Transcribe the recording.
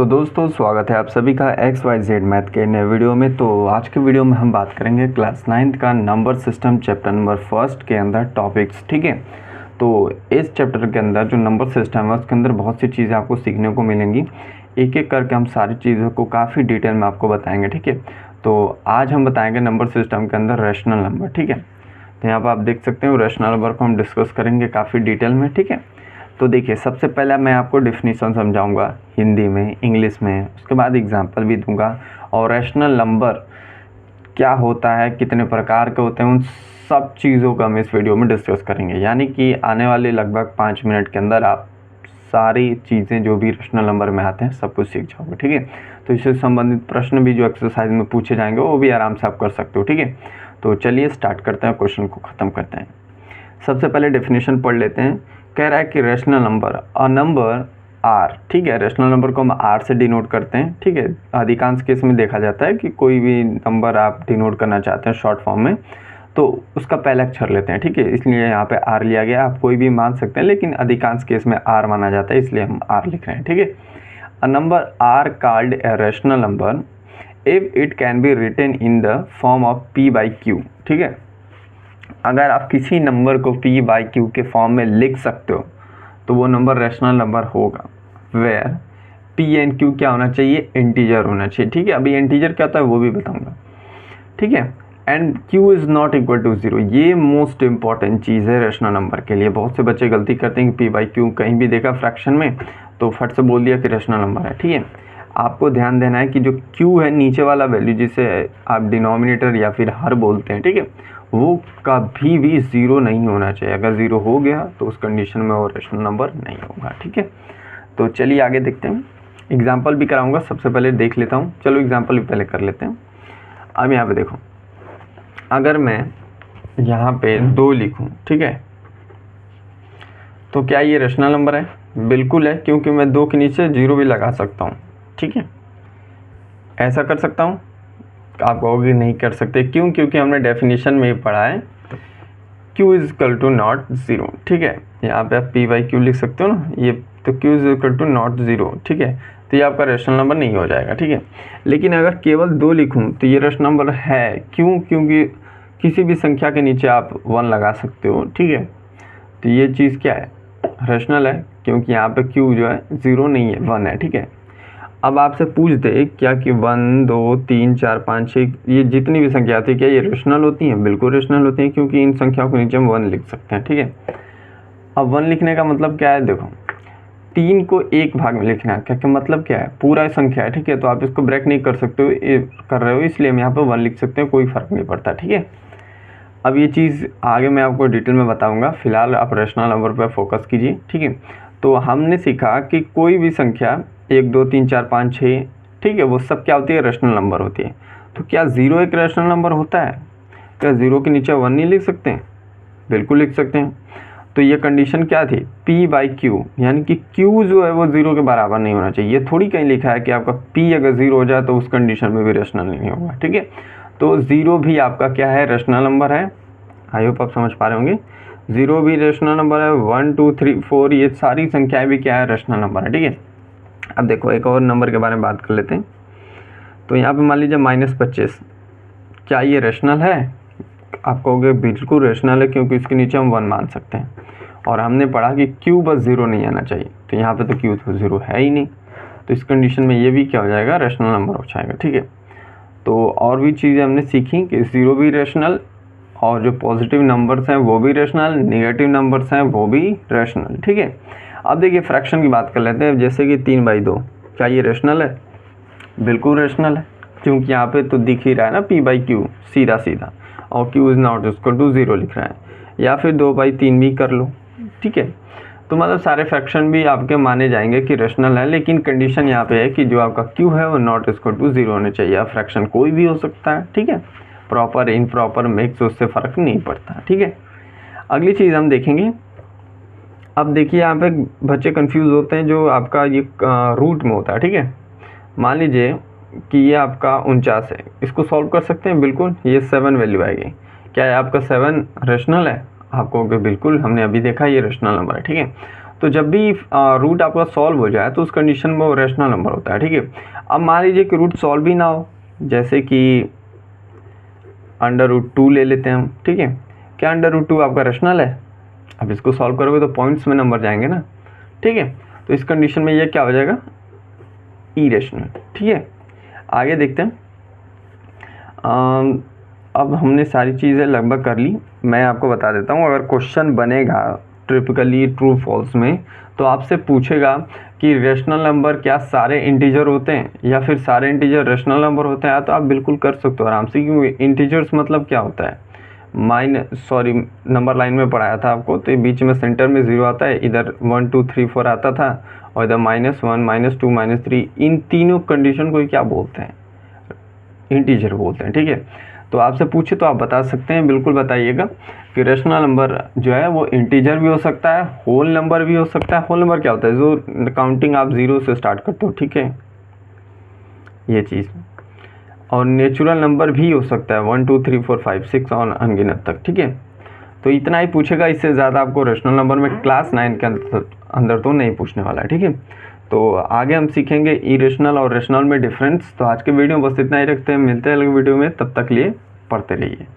तो दोस्तों स्वागत है आप सभी का XYZ मैथ के नए वीडियो में। तो आज के वीडियो में हम बात करेंगे क्लास 9th का नंबर सिस्टम चैप्टर नंबर 1 के अंदर टॉपिक्स। ठीक है, तो इस चैप्टर के अंदर जो नंबर सिस्टम है उसके अंदर बहुत सी चीज़ें आपको सीखने को मिलेंगी। एक एक करके हम सारी चीज़ों को काफ़ी डिटेल में आपको बताएंगे। ठीक है, तो आज हम बताएंगे नंबर सिस्टम के अंदर रैशनल नंबर। ठीक है, तो यहाँ पर आप देख सकते हो रैशनल नंबर को हम डिस्कस करेंगे काफ़ी डिटेल में। ठीक है, तो देखिए सबसे पहले मैं आपको डिफिनीशन समझाऊंगा हिंदी में, इंग्लिश में, उसके बाद एग्जांपल भी दूंगा। और रैशनल नंबर क्या होता है, कितने प्रकार के होते हैं, उन सब चीज़ों का हम इस वीडियो में डिस्कस करेंगे। यानी कि आने वाले लगभग 5 मिनट के अंदर आप सारी चीज़ें जो भी रैशनल नंबर में आते हैं सब कुछ सीख जाओगे। ठीक है, तो इससे संबंधित प्रश्न भी जो एक्सरसाइज में पूछे जाएंगे वो भी आराम से आप कर सकते हो। ठीक है, तो चलिए स्टार्ट करते हैं, क्वेश्चन को ख़त्म करते हैं। सबसे पहले डेफिनेशन पढ़ लेते हैं। कह रहा है कि rational number a number are. ठीक है, रैशनल नंबर को हम आर से डिनोट करते हैं। ठीक है, अधिकांश केस में देखा जाता है कि कोई भी नंबर आप डिनोट करना चाहते हैं शॉर्ट फॉर्म में तो उसका पहला अक्षर लेते हैं। ठीक है, इसलिए यहाँ पे आर लिया गया। आप कोई भी मान सकते हैं लेकिन अधिकांश केस में आर माना जाता है, इसलिए हम आर लिख रहे हैं। ठीक है, a number are called a rational number if it can be written in the form of p by q. ठीक है, अगर आप किसी नंबर को p बाई क्यू के फॉर्म में लिख सकते हो तो वो नंबर रैशनल नंबर होगा। वेयर p एंड q क्या होना चाहिए, इंटीजर होना चाहिए। ठीक है, अभी इंटीजर क्या होता है वो भी बताऊंगा। ठीक है, and q is not equal to 0। ये मोस्ट इंपॉर्टेंट चीज़ है रैशनल नंबर के लिए। बहुत से बच्चे गलती करते हैं कि p बाई क्यू कहीं भी देखा फ्रैक्शन में तो फट से बोल दिया कि रैशनल नंबर है। ठीक है, आपको ध्यान देना है कि जो q है नीचे वाला वैल्यू जिसे आप डिनोमिनेटर या फिर हर बोलते हैं, ठीक है, वो कभी भी 0 नहीं होना चाहिए। अगर 0 हो गया तो उस कंडीशन में वो रैशनल नंबर नहीं होगा। ठीक है, तो चलिए आगे देखते हैं। एग्जाम्पल भी कराऊंगा, सबसे पहले देख लेता हूँ। चलो एग्जाम्पल भी पहले कर लेते हैं। अब यहाँ पे देखो, अगर मैं यहाँ पे 2 लिखूँ, ठीक है, तो क्या ये रैशनल नंबर है? बिल्कुल है, क्योंकि मैं 2 के नीचे 0 भी लगा सकता हूँ। ठीक है, ऐसा कर सकता हूँ। आप कहोगे नहीं कर सकते, क्यों? क्योंकि हमने डेफिनेशन में ही पढ़ा है q is equal to not 0। ठीक है, यहाँ पे आप p बाई क्यू लिख सकते हो ना, ये तो q is equal to not 0। ठीक है, तो ये आपका रैशनल नंबर नहीं हो जाएगा। ठीक है, लेकिन अगर केवल 2 लिखूँ तो ये रैशनल नंबर है। क्यों? क्योंकि किसी भी संख्या के नीचे आप 1 लगा सकते हो। ठीक है, तो ये चीज़ क्या है, रैशनल है, क्योंकि यहाँ पे q जो है 0 नहीं है, 1 है। ठीक है, अब आपसे पूछ दे क्या कि 1 2 3 4 5 6 ये जितनी भी संख्या आती है क्या ये रैशनल होती हैं? बिल्कुल रैशनल होती हैं, क्योंकि इन संख्याओं के नीचे हम 1 लिख सकते हैं। ठीक है, अब 1 लिखने का मतलब क्या है, देखो 3 को एक भाग में लिखना है। क्या मतलब क्या है, पूरा संख्या है। ठीक है, तो आप इसको ब्रेक नहीं कर सकते हो, कर रहे हो, इसलिए हम यहाँ पर 1 लिख सकते हैं, कोई फ़र्क नहीं पड़ता। ठीक है, अब ये चीज़ आगे मैं आपको डिटेल में बताऊँगा, फिलहाल आप रैशनल नंबर पर फोकस कीजिए। ठीक है, तो हमने सीखा कि कोई भी संख्या 1 2 3 4 5 6, ठीक है, वो सब क्या होती है, रैशनल नंबर होती है। तो क्या 0 एक रैशनल नंबर होता है? क्या 0 के नीचे 1 नहीं लिख सकते हैं? बिल्कुल लिख सकते हैं। तो ये कंडीशन क्या थी, p बाई क्यू, यानी कि q जो है वो 0 के बराबर नहीं होना चाहिए। ये थोड़ी कहीं लिखा है कि आपका p अगर 0 हो जाए तो उस कंडीशन में भी रैशनल नहीं होगा। ठीक है, तो 0 भी आपका क्या है, रैशनल नंबर है। आई होप आप समझ पा रहे होंगे, 0 भी रैशनल नंबर है, 1 2 3 4 ये सारी संख्याएं भी क्या है, रैशनल नंबर है। ठीक है, अब देखो एक और नंबर के बारे में बात कर लेते हैं। तो यहाँ पे मान लीजिए -25, क्या ये रैशनल है? आप कहोगे बिल्कुल रैशनल है, क्योंकि इसके नीचे हम 1 मान सकते हैं। और हमने पढ़ा कि q बस 0 नहीं आना चाहिए, तो यहाँ पे तो q तो 0 है ही नहीं, तो इस कंडीशन में ये भी क्या हो जाएगा, रैशनल नंबर हो जाएगा। ठीक है, तो और भी चीज़ें हमने सीखी कि 0 भी रैशनल, और जो पॉजिटिव नंबर्स हैं वो भी रैशनल, नेगेटिव नंबर्स हैं वो भी रैशनल। ठीक है, अब देखिए फ्रैक्शन की बात कर लेते हैं। जैसे कि 3 बाई 2, क्या ये रैशनल है? बिल्कुल रैशनल है, क्योंकि यहाँ पे तो दिख ही रहा है ना p बाई क्यू सीधा सीधा, और q is not equal to 0 लिख रहा है। या फिर 2 बाई 3 भी कर लो। ठीक है, तो मतलब सारे फ्रैक्शन भी आपके माने जाएंगे कि रैशनल है, लेकिन कंडीशन यहाँ पे है कि जो आपका q है वो नॉट इक्वल टू 0 होने चाहिए। अब फ्रैक्शन कोई भी हो सकता है। ठीक है, प्रॉपर इनप्रॉपर मिक्स उससे फ़र्क नहीं पड़ता। ठीक है, अगली चीज़ हम देखेंगे। अब देखिए यहाँ पे बच्चे कंफ्यूज होते हैं जो आपका ये रूट में होता है। ठीक है, मान लीजिए कि ये आपका 49 है, इसको सॉल्व कर सकते हैं। बिल्कुल, ये 7 वैल्यू आएगी। क्या है आपका 7 रैशनल है? आप कहोगे बिल्कुल, हमने अभी देखा ये रैशनल नंबर है। ठीक है, तो जब भी रूट आपका सॉल्व हो जाए तो उस कंडीशन में वो रैशनल नंबर होता है, ठीक है। अब मान लीजिए कि रूट सॉल्व भी ना हो, जैसे कि √2 ले लेते हैं हम, ठीक है। क्या √2 आपका रैशनल है? अब इसको सॉल्व करोगे तो पॉइंट्स में नंबर जाएंगे ना, ठीक है। तो इस कंडीशन में ये क्या हो जाएगा? इरेशनल, ठीक है। आगे देखते हैं। अब हमने सारी चीज़ें लगभग कर ली। मैं आपको बता देता हूँ, अगर क्वेश्चन बनेगा टिपिकली ट्रू फॉल्स में तो आपसे पूछेगा कि रेशनल नंबर क्या सारे इंटीजर होते हैं या फिर सारे इंटीजर रेशनल नंबर होते हैं, तो आप बिल्कुल कर सकते हो आराम से, क्योंकि इंटीजर्स मतलब क्या होता है, नंबर लाइन में पढ़ाया था आपको, तो ये बीच में सेंटर में 0 आता है, इधर 1 2 3 4 आता था, और इधर -1 -2 -3, इन तीनों कंडीशन को क्या बोलते हैं? इंटीजर बोलते हैं, ठीक है। तो आपसे पूछे तो आप बता सकते हैं, बिल्कुल बताइएगा कि रेशनल नंबर जो है वो इंटीजर भी हो सकता है, होल नंबर भी हो सकता है। होल नंबर क्या होता है? जो काउंटिंग आप 0 से स्टार्ट करते हो, ठीक है, ये चीज़। और नेचुरल नंबर भी हो सकता है 1 2 3 4 5 6 और अनगिनत तक, ठीक है। तो इतना ही पूछेगा, इससे ज़्यादा आपको रेशनल नंबर में क्लास 9 के अंदर तो नहीं पूछने वाला है, ठीक है। तो आगे हम सीखेंगे इरेशनल और रेशनल में डिफरेंस। तो आज के वीडियो में बस इतना ही रखते हैं, मिलते हैं अगले वीडियो में, तब तक लिए पढ़ते रहिए।